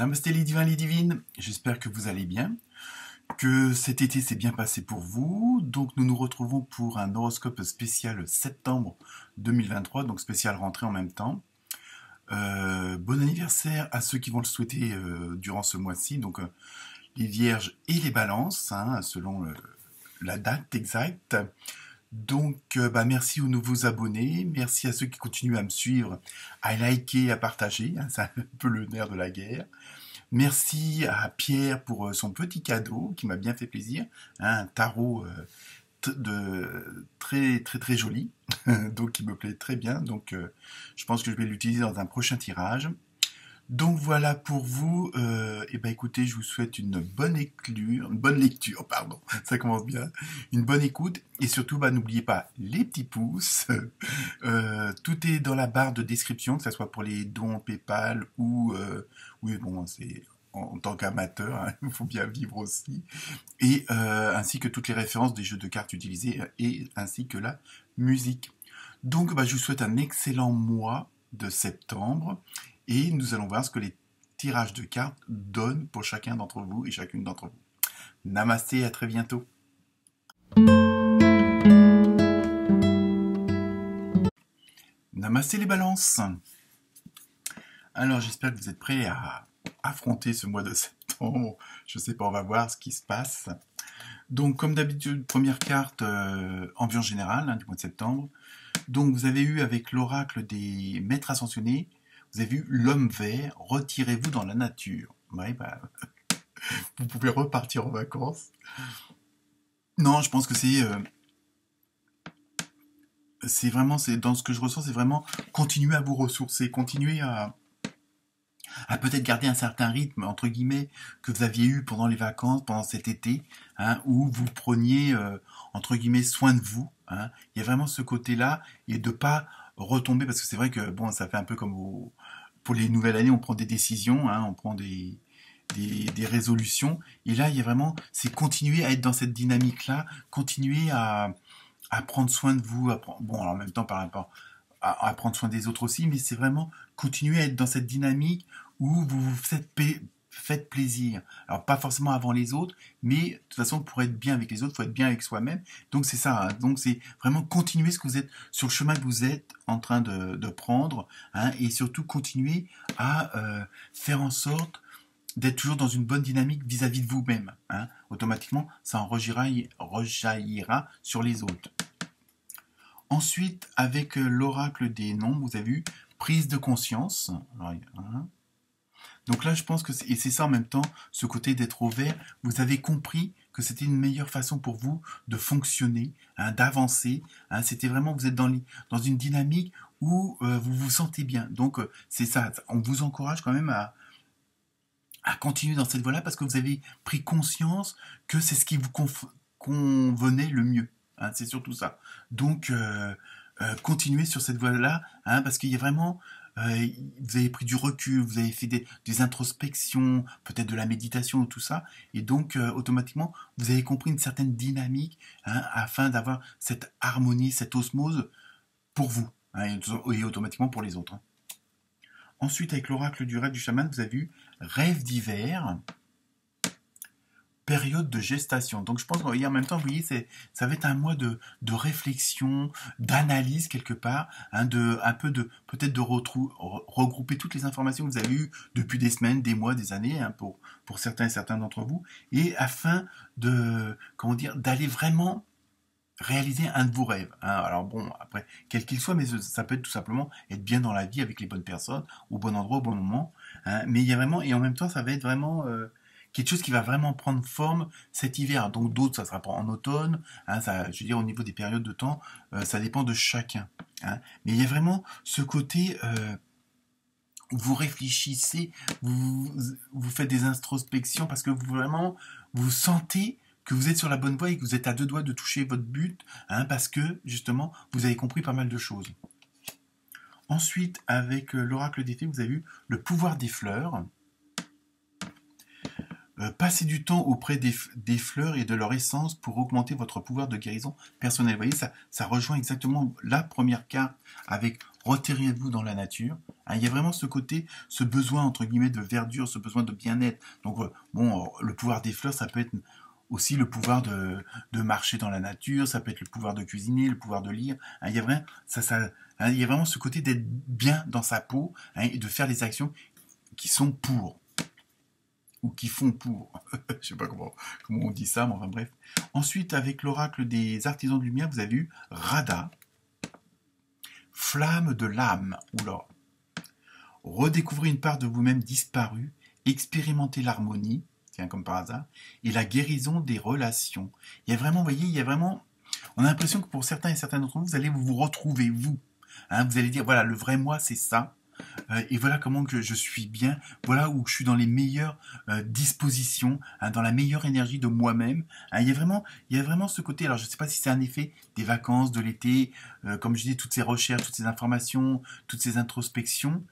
Namasté les divins, les divines, j'espère que vous allez bien, que cet été s'est bien passé pour vous. Donc nous nous retrouvons pour un horoscope spécial septembre 2023, donc spécial rentrée en même temps. Bon anniversaire à ceux qui vont le souhaiter durant ce mois-ci, donc les vierges et les balances, hein, selon la date exacte. Donc, merci aux nouveaux abonnés, merci à ceux qui continuent à me suivre, à liker, à partager, hein, c'est un peu le nerf de la guerre. Merci à Pierre pour son petit cadeau qui m'a bien fait plaisir, hein, un tarot très très très joli, donc qui me plaît très bien, donc je pense que je vais l'utiliser dans un prochain tirage. Donc voilà pour vous, écoutez, je vous souhaite une bonne lecture, pardon, ça commence bien, une bonne écoute, et surtout, n'oubliez pas les petits pouces, tout est dans la barre de description, que ce soit pour les dons PayPal ou, oui bon, c'est en tant qu'amateur, hein, il faut bien vivre aussi, et ainsi que toutes les références des jeux de cartes utilisés, et ainsi que la musique. Donc je vous souhaite un excellent mois de septembre, et nous allons voir ce que les tirages de cartes donnent pour chacun d'entre vous et chacune d'entre vous. Namasté, à très bientôt. Namasté les balances. Alors j'espère que vous êtes prêts à affronter ce mois de septembre. Je sais pas, on va voir ce qui se passe. Donc comme d'habitude, première carte ambiance générale, hein, du mois de septembre. Donc vous avez eu avec l'oracle des maîtres ascensionnés, vous avez vu l'homme vert, retirez-vous dans la nature. Ouais, vous pouvez repartir en vacances. Non, je pense que c'est vraiment, dans ce que je ressens, c'est vraiment continuer à vous ressourcer, continuer à peut-être garder un certain rythme, entre guillemets, que vous aviez eu pendant les vacances, pendant cet été, hein, où vous preniez, entre guillemets, soin de vous. Hein. Il y a vraiment ce côté-là, et de pas retomber, parce que c'est vrai que, bon, ça fait un peu comme pour les nouvelles années, on prend des décisions, hein, on prend des résolutions, et là, il y a vraiment, c'est continuer à être dans cette dynamique-là, continuer à prendre soin de vous, bon, alors en même temps, par rapport à prendre soin des autres aussi, mais c'est vraiment continuer à être dans cette dynamique où vous vous faites plaisir. Alors pas forcément avant les autres, mais de toute façon pour être bien avec les autres, il faut être bien avec soi-même. Donc c'est ça, hein. Donc c'est vraiment continuer ce que vous êtes sur le chemin que vous êtes en train de prendre, hein, et surtout continuer à faire en sorte d'être toujours dans une bonne dynamique vis-à-vis de vous-même. Hein. Automatiquement, ça en rejaillira sur les autres. Ensuite, avec l'oracle des nombres, vous avez vu prise de conscience. Alors, hein. Donc là, je pense que et c'est ça en même temps, ce côté d'être au vert, vous avez compris que c'était une meilleure façon pour vous de fonctionner, hein, d'avancer. Hein, c'était vraiment, vous êtes dans une dynamique où vous vous sentez bien. Donc c'est ça, on vous encourage quand même à continuer dans cette voie-là parce que vous avez pris conscience que c'est ce qui vous convenait le mieux. Hein, c'est surtout ça. Donc, continuez sur cette voie-là, hein, parce qu'il y a vraiment, vous avez pris du recul, vous avez fait des introspections, peut-être de la méditation, tout ça, et donc, automatiquement, vous avez compris une certaine dynamique, hein, afin d'avoir cette harmonie, cette osmose pour vous, hein, et automatiquement pour les autres. Hein. Ensuite, avec l'oracle du rêve du chaman, vous avez vu rêve d'hiver, période de gestation. Donc je pense qu'en même temps, vous voyez, ça va être un mois de réflexion, d'analyse quelque part, hein, peut-être de regrouper toutes les informations que vous avez eues depuis des semaines, des mois, des années, hein, pour certains et certains d'entre vous, et afin d'aller vraiment réaliser un de vos rêves. Hein. Alors bon, après, quel qu'il soit, mais ça peut être tout simplement être bien dans la vie avec les bonnes personnes, au bon endroit, au bon moment. Hein. Mais il y a vraiment, et en même temps, ça va être vraiment quelque chose qui va vraiment prendre forme cet hiver. Donc d'autres, ça sera en automne. Hein, ça, je veux dire, au niveau des périodes de temps, ça dépend de chacun. Hein. Mais il y a vraiment ce côté où vous réfléchissez, vous faites des introspections parce que vous sentez que vous êtes sur la bonne voie et que vous êtes à deux doigts de toucher votre but, hein, parce que, justement, vous avez compris pas mal de choses. Ensuite, avec l'oracle des fées, vous avez vu le pouvoir des fleurs. Passez du temps auprès des fleurs et de leur essence pour augmenter votre pouvoir de guérison personnelle. Vous voyez, ça rejoint exactement la première carte avec retirez-vous dans la nature. Hein, il y a vraiment ce côté, ce besoin entre guillemets de verdure, ce besoin de bien-être. Donc bon, le pouvoir des fleurs, ça peut être aussi le pouvoir de marcher dans la nature, ça peut être le pouvoir de cuisiner, le pouvoir de lire. Hein, il y a vraiment hein, il y a vraiment ce côté d'être bien dans sa peau, hein, et de faire des actions qui sont pour ou qui font pour. Je sais pas comment on dit ça, mais enfin bref. Ensuite, avec l'oracle des artisans de lumière, vous avez eu Rada, flamme de l'âme. Oula. Redécouvrez une part de vous-même disparue, expérimentez l'harmonie, tiens comme par hasard, et la guérison des relations. Il y a vraiment, vous voyez, il y a vraiment, on a l'impression que pour certains et certains d'entre vous, vous allez vous retrouver, vous. Hein, vous allez dire, voilà, le vrai moi, c'est ça. Et voilà comment que je suis bien, voilà où je suis dans les meilleures dispositions, hein, dans la meilleure énergie de moi-même. Hein, il y a vraiment ce côté, alors je ne sais pas si c'est un effet des vacances, de l'été, comme je dis, toutes ces recherches, toutes ces informations, toutes ces introspections,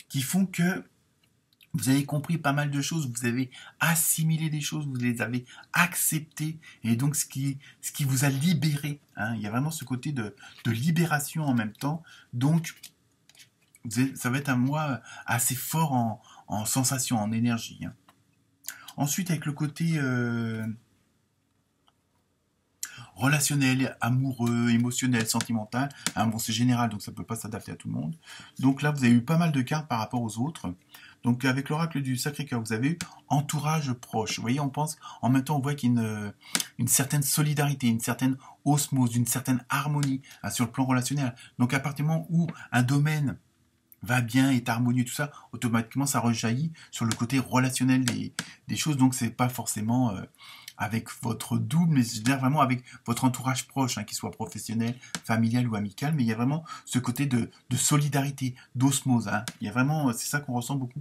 qui font que vous avez compris pas mal de choses, vous avez assimilé des choses, vous les avez acceptées, et donc ce qui vous a libéré. Hein, il y a vraiment ce côté de libération en même temps, donc ça va être un mois assez fort en sensation, en énergie. Hein. Ensuite, avec le côté relationnel, amoureux, émotionnel, sentimental, hein, bon, c'est général, donc ça ne peut pas s'adapter à tout le monde. Donc là, vous avez eu pas mal de cartes par rapport aux autres. Donc avec l'oracle du Sacré-Cœur, vous avez eu entourage proche. Vous voyez, on pense, en même temps, on voit qu'il y a une certaine solidarité, une certaine osmose, une certaine harmonie, hein, sur le plan relationnel. Donc à partir du moment où un domaine va bien, est harmonieux, tout ça, automatiquement ça rejaillit sur le côté relationnel des choses. Donc c'est pas forcément avec votre double, mais je veux dire vraiment avec votre entourage proche, hein, qu'il soit professionnel, familial ou amical, mais il y a vraiment ce côté de solidarité, d'osmose. Hein. Il y a vraiment, c'est ça qu'on ressent beaucoup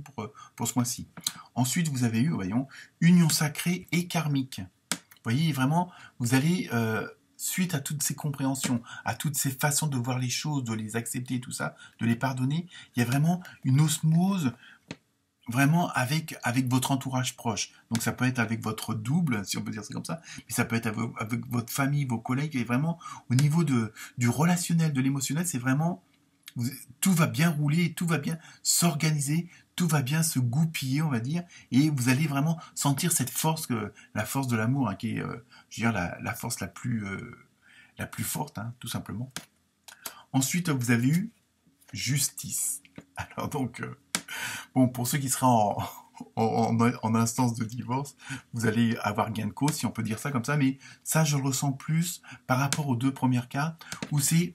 pour ce mois-ci. Ensuite, vous avez eu, voyons, union sacrée et karmique. Vous voyez, vraiment, vous allez suite à toutes ces compréhensions, à toutes ces façons de voir les choses, de les accepter, tout ça, de les pardonner, il y a vraiment une osmose vraiment avec votre entourage proche. Donc ça peut être avec votre double, si on peut dire ça comme ça, mais ça peut être avec votre famille, vos collègues, et vraiment au niveau du relationnel, de l'émotionnel, c'est vraiment tout va bien rouler, tout va bien s'organiser, tout va bien se goupiller, on va dire, et vous allez vraiment sentir cette force, la force de l'amour, hein, qui est, je veux dire, la force la plus forte, hein, tout simplement. Ensuite, vous avez eu justice. Alors donc, bon, pour ceux qui seraient en instance de divorce, vous allez avoir gain de cause, si on peut dire ça comme ça, mais ça, je le ressens plus par rapport aux deux premières cartes, où c'est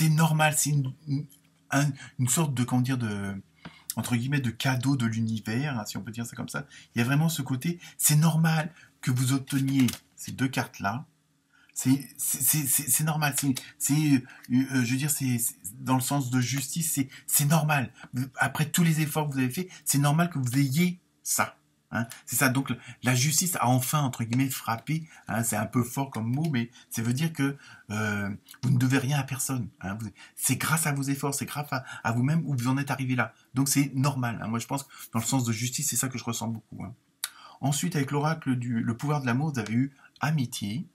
normal, c'est une sorte de, comment dire, entre guillemets, de cadeau de l'univers, hein, si on peut dire ça comme ça. Il y a vraiment ce côté, c'est normal que vous obteniez ces deux cartes-là. C'est normal, je veux dire, c'est dans le sens de justice, c'est normal. Après tous les efforts que vous avez faits, c'est normal que vous ayez ça. Hein. C'est ça, donc la justice a enfin, entre guillemets, frappé. Hein, c'est un peu fort comme mot, mais ça veut dire que vous ne devez rien à personne. Hein. C'est grâce à vos efforts, c'est grâce à vous-même où vous en êtes arrivé là. Donc c'est normal. Hein. Moi, je pense que dans le sens de justice, c'est ça que je ressens beaucoup. Hein. Ensuite, avec l'oracle le pouvoir de l'amour, vous avez eu amitié.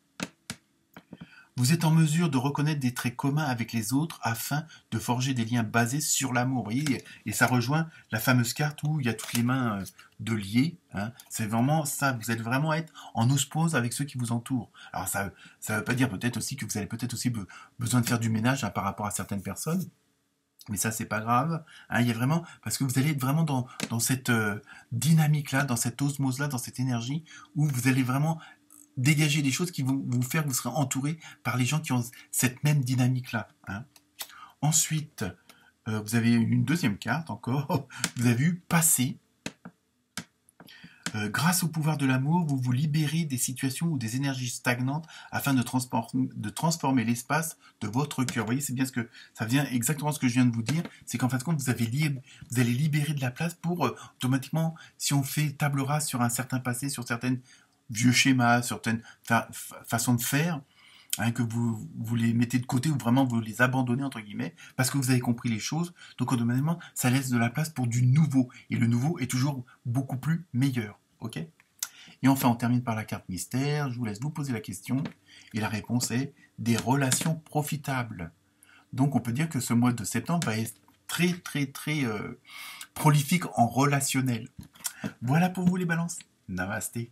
Vous êtes en mesure de reconnaître des traits communs avec les autres afin de forger des liens basés sur l'amour. Vous voyez, et ça rejoint la fameuse carte où il y a toutes les mains de liés. Hein. C'est vraiment ça, vous allez vraiment être en osmose avec ceux qui vous entourent. Alors ça ne veut pas dire peut-être aussi que vous avez peut-être aussi besoin de faire du ménage, hein, par rapport à certaines personnes. Mais ça, c'est pas grave. Hein, il y a vraiment, parce que vous allez être vraiment dans cette dynamique-là, dans cette osmose-là, dans cette énergie où vous allez vraiment dégager des choses qui vont vous faire que vous serez entouré par les gens qui ont cette même dynamique-là. Hein. Ensuite, vous avez une deuxième carte encore. Vous avez eu passé. Grâce au pouvoir de l'amour, vous vous libérez des situations ou des énergies stagnantes afin de transformer l'espace de votre cœur. Vous voyez, c'est bien ça vient exactement ce que je viens de vous dire. C'est qu'en fin de compte, vous allez libérer de la place pour automatiquement, si on fait table rase sur un certain passé, sur certaines vieux schémas, certaines façons de faire, hein, que vous les mettez de côté ou vraiment vous les abandonnez entre guillemets parce que vous avez compris les choses. Donc automatiquement, ça laisse de la place pour du nouveau et le nouveau est toujours beaucoup plus meilleur. Ok ? Et enfin, on termine par la carte mystère. Je vous laisse vous poser la question. Et la réponse est des relations profitables. Donc on peut dire que ce mois de septembre va être très très très prolifique en relationnel. Voilà pour vous les balances. Namasté.